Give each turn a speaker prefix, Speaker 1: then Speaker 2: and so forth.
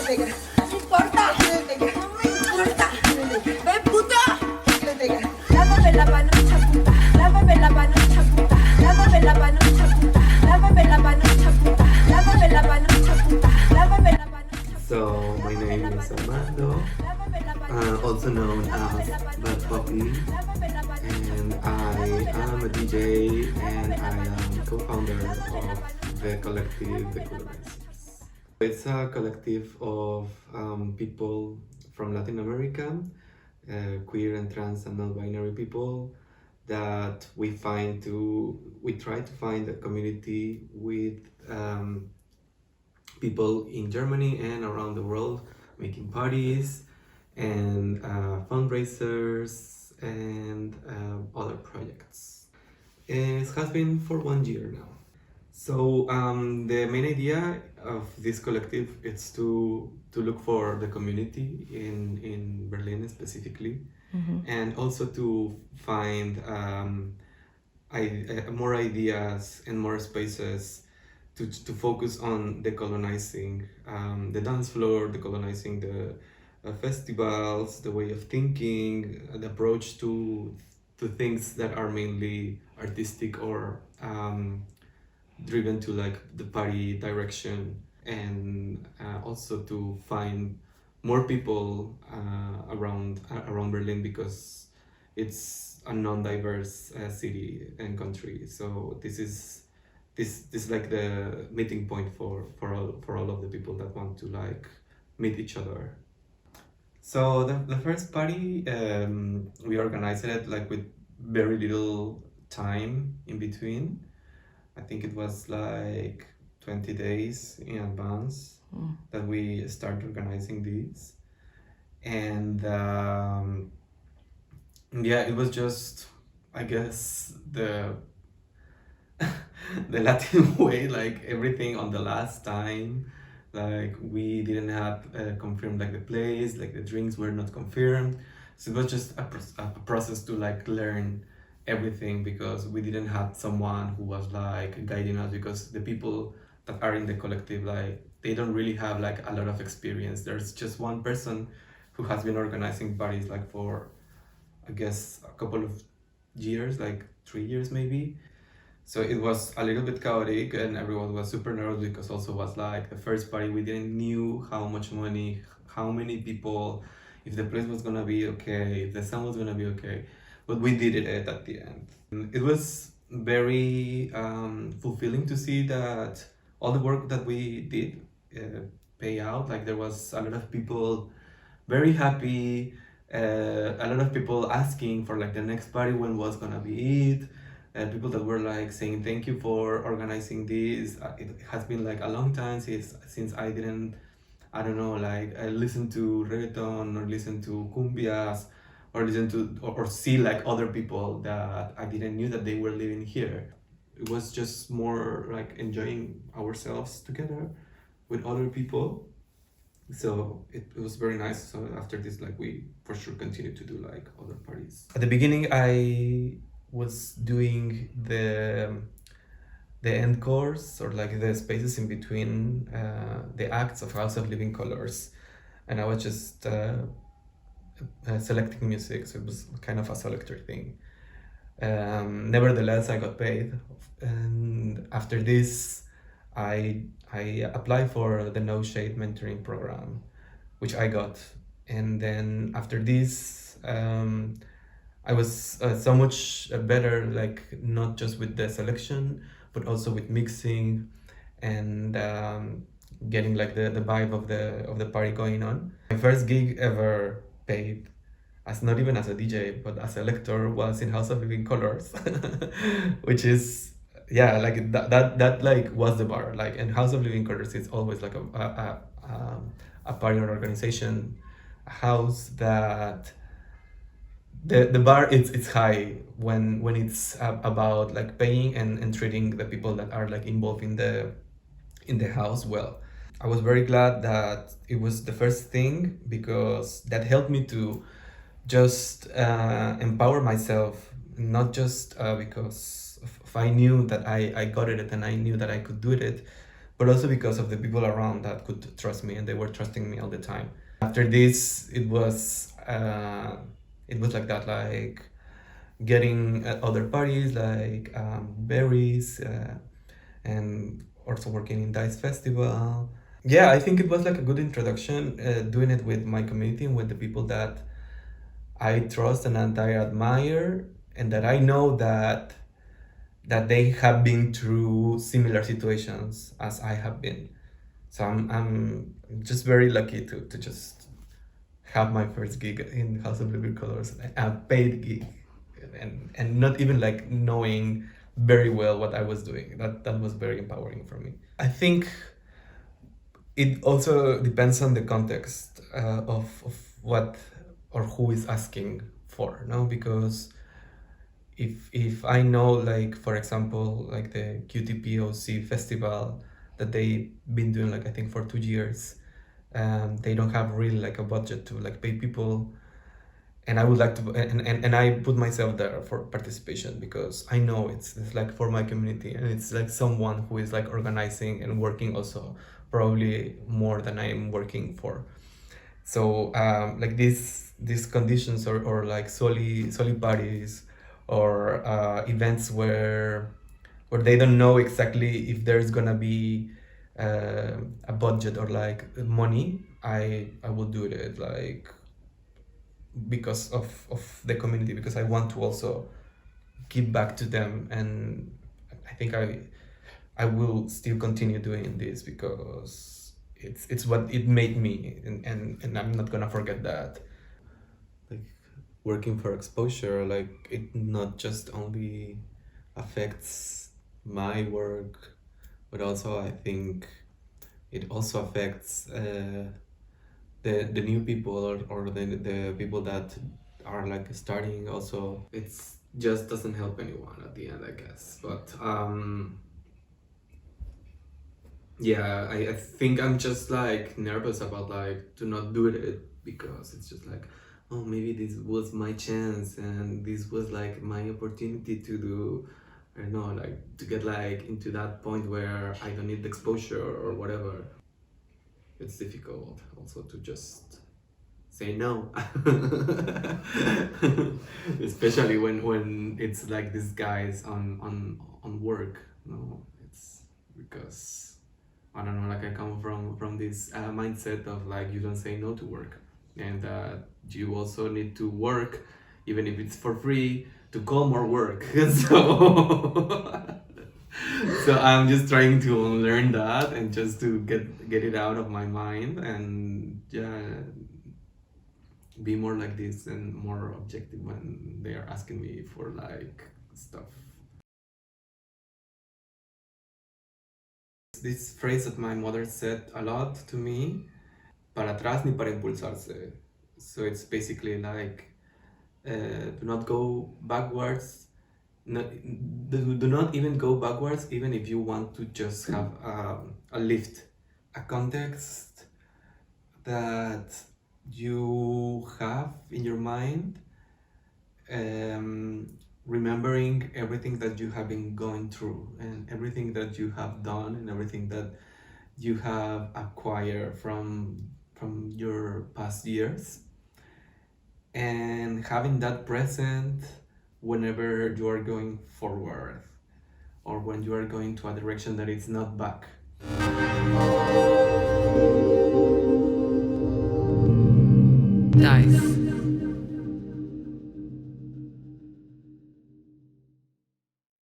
Speaker 1: No importa, no me importa. ¡Ven, puta! Lávame la mano, chaputa. Lávame la mano, chaputa. Lávame la mano, chaputa. Lávame la mano, chaputa. Lávame la mano, chaputa. Lávame la mano, chaputa.
Speaker 2: So my name is Armando, also known as Bad Puppy, and I am a DJ and I am co-founder of the collective The CuloNizers. It's a collective of people from Latin America, queer and trans and non-binary people that we try to find a community with people in Germany and around the world, making parties and fundraisers and other projects. It has been for 1 year now. So the main idea of this collective is to look for the community in Berlin specifically, and also to find more ideas and more spaces to focus on decolonizing the dance floor, decolonizing the festivals, the way of thinking, the approach to things that are mainly artistic or driven to like the party direction, and also to find more people around Berlin, because it's a non-diverse city and country. So this is like the meeting point for all of the people that want to like meet each other. So the first party, we organized it like with very little time in between. I think it was like 20 days in advance that we started organizing these. And yeah, it was just, I guess, the Latin way, like everything on the last time. Like we didn't have confirmed like the place, like the drinks were not confirmed. So it was just a process to like learn everything, because we didn't have someone who was like guiding us, because the people that are in the collective, like they don't really have like a lot of experience. There's just one person who has been organizing parties like for, I guess, a couple of years, like 3 years maybe. So it was a little bit chaotic and everyone was super nervous, because also was like the first party. We didn't knew how much money, how many people, if the place was gonna be okay, if the sound was gonna be okay. But we did it at the end. It was very fulfilling to see that all the work that we did pay out. Like there was a lot of people very happy, a lot of people asking for like the next party, when was gonna be it. People that were like saying thank you for organizing this. It has been like a long time since I don't know, like I listened to reggaeton or listen to cumbias, or listen to or see like other people that I didn't knew that they were living here. It was just more like enjoying ourselves together with other people. So it was very nice. So after this, like we for sure continue to do like other parties. At the beginning, I was doing the end course, or like the spaces in between the acts of House of Living Colors, and I was just selecting music, so it was kind of a selector thing. Nevertheless, I got paid, and after this I applied for the No Shade mentoring program, which I got. And then after this I was so much better, like not just with the selection but also with mixing and getting like the vibe of the party going on. My first gig ever paid, as not even as a DJ but as a lector, was in House of Living Colors, which is, yeah, like that like was the bar. Like in House of Living Colors, it's always like a party or organization, a house that the bar it's high when it's about like paying and treating the people that are like involved in the house well. I was very glad that it was the first thing, because that helped me to just empower myself, not just because I knew that I got it and I knew that I could do it, but also because of the people around that could trust me, and they were trusting me all the time. After this, it was like that, like getting at other parties like berries, and also working in Dice Festival. Yeah, I think it was like a good introduction, doing it with my community and with the people that I trust and that I admire, and that I know that they have been through similar situations as I have been. So I'm just very lucky to just have my first gig in House of Living Colors, a paid gig, and not even like knowing very well what I was doing. That was very empowering for me. I think it also depends on the context, of what or who is asking for, no? Because if I know, like, for example, like the QTPOC festival that they've been doing, like, I think for 2 years, they don't have really like a budget to like pay people, and I would like to, and I put myself there for participation because I know it's like for my community, and it's like someone who is like organizing and working also probably more than I am working for. So like these conditions, or like soli parties, or events where they don't know exactly if there's gonna be a budget or like money, I will do it like because of the community, because I want to also give back to them. And I think I will still continue doing this because it's what it made me, and I'm not gonna forget that. Like working for exposure, like it not just only affects my work, but also I think it also affects the new people, or the people that are like starting also. It's just doesn't help anyone at the end, I guess. But yeah, I think I'm just like nervous about like to not do it, because it's just like, oh, maybe this was my chance and this was like my opportunity to do, I don't know, like to get like into that point where I don't need the exposure or whatever. It's difficult also to just say no. Especially when it's like these guys on work, no? It's because I don't know, like I come from this mindset of like you don't say no to work, and you also need to work even if it's for free to call more work. So so I'm just trying to learn that and just to get it out of my mind, and yeah, be more like this and more objective when they are asking me for like stuff. This phrase that my mother said a lot to me: para atrás ni para impulsarse. So it's basically like, do not go backwards. No, do not even go backwards, even if you want to just have a lift, a context that you have in your mind, remembering everything that you have been going through, and everything that you have done, and everything that you have acquired from your past years, and having that present whenever you are going forward, or when you are going to a direction that is not back.
Speaker 3: Nice.